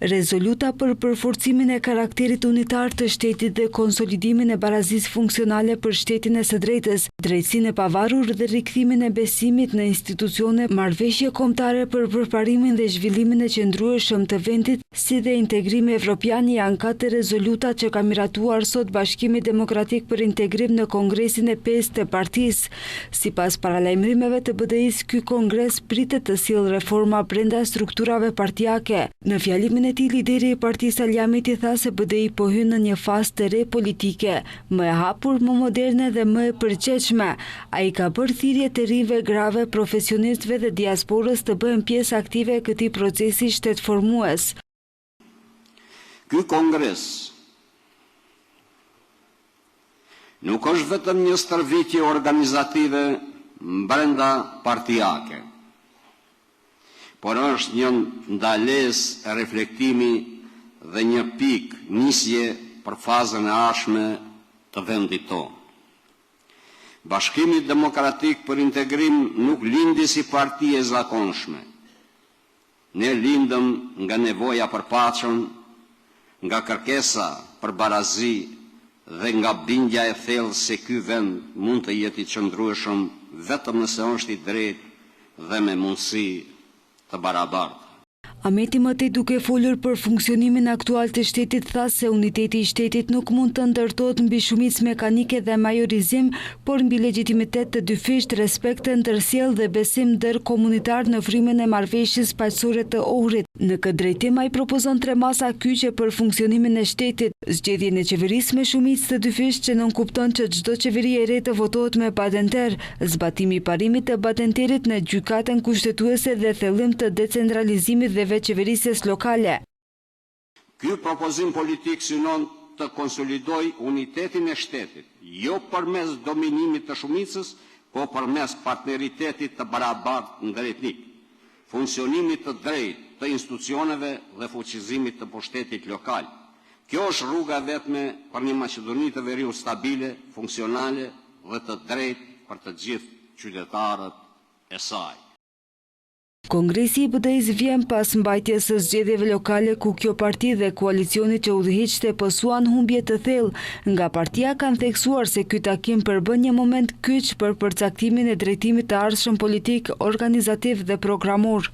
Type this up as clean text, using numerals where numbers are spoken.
Rezoluta për përforcimin e karakterit unitar të shtetit dhe konsolidimin e barazisë funksionale për shtetin e së drejtës, drejtësinë e pavarur dhe rikthimin e besimit në institucione, marrëveshje kombëtare për përparimin dhe zhvillimin e qëndrueshëm të vendit, si dhe integrimi evropian janë 4 rezoluta që ka miratuar sot Bashkimi Demokratik për Integrim në Kongresin e 5 të partisë. Sipas paralajmërimeve të BDI-s, ky kongres pritet të sjellë reforma brenda strukturave partijake. Në fjalimin e tij, lideri i Partisë Aljamit i tha se BDI po hyn në një fazë të re politike, më e hapur, më moderne dhe më e përgjithshme. Ai ka bërë thirrje të rinjve grave, profesionistëve dhe diasporës të bëhen pjesë aktive e këtij procesi shtetformues. Ky kongres nuk është vetëm një stërvitje organizative brenda partijake, por është një ndalesë e reflektimi dhe një pikë nisje për fazën e ardhshme të vendit tonë. Bashkimi Demokratik për Integrim nuk lindi si parti e zakonshme. Ne lindëm nga nevoja për paqen, nga kërkesa për barazi dhe nga bindja e thellë se ky vend mund të jetë i qëndrueshëm vetëm nëse është i drejtë dhe me mundësi të barabartë. Ameti Matej, duke folur për funksionimin aktual të shtetit, tha se uniteti i shtetit nuk mund të ndërtohet mbi shumicë mekanike dhe majorizim, por mbi legjitimitet të dyfisht, respekt të ndërsjellë dhe besim ndërkomunitar në frymën e marrëveshjes paqësore të Ohrit. Në këtë drejtim, ai propozon 3 masa kyçe për funksionimin e shtetit: zgjedhjen e qeverisë me shumicë të dyfisht që nënkupton që çdo qeveri e re të votohet me padenter, zbatimi i parimit të padenterit në gjykatën kushtetuese dhe thellim të decentralizimit dhe qeverisjes lokale. Ky propozim politik synon të konsolidoj unitetin e shtetit, jo përmes dominimit të shumicës, po përmes partneritetit të barabartë ndërtnik, funksionimit të drejtë të institucioneve dhe fuqizimit të pushtetit lokal. Kjo është rruga vetme për një Maqedoni të Veriut stabile, funksionale dhe të drejtë për të gjithë qytetarët e saj. Kongresi i BDI-s vjen pas mbajtjes së zgjedhjeve lokale ku kjo parti dhe koalicioni që udhëhiqte pësuan humbje të thellë. Nga partia kanë theksuar se ky takim përbën një moment kyç për përcaktimin e drejtimit të ardhshëm politik, organizativ dhe programor.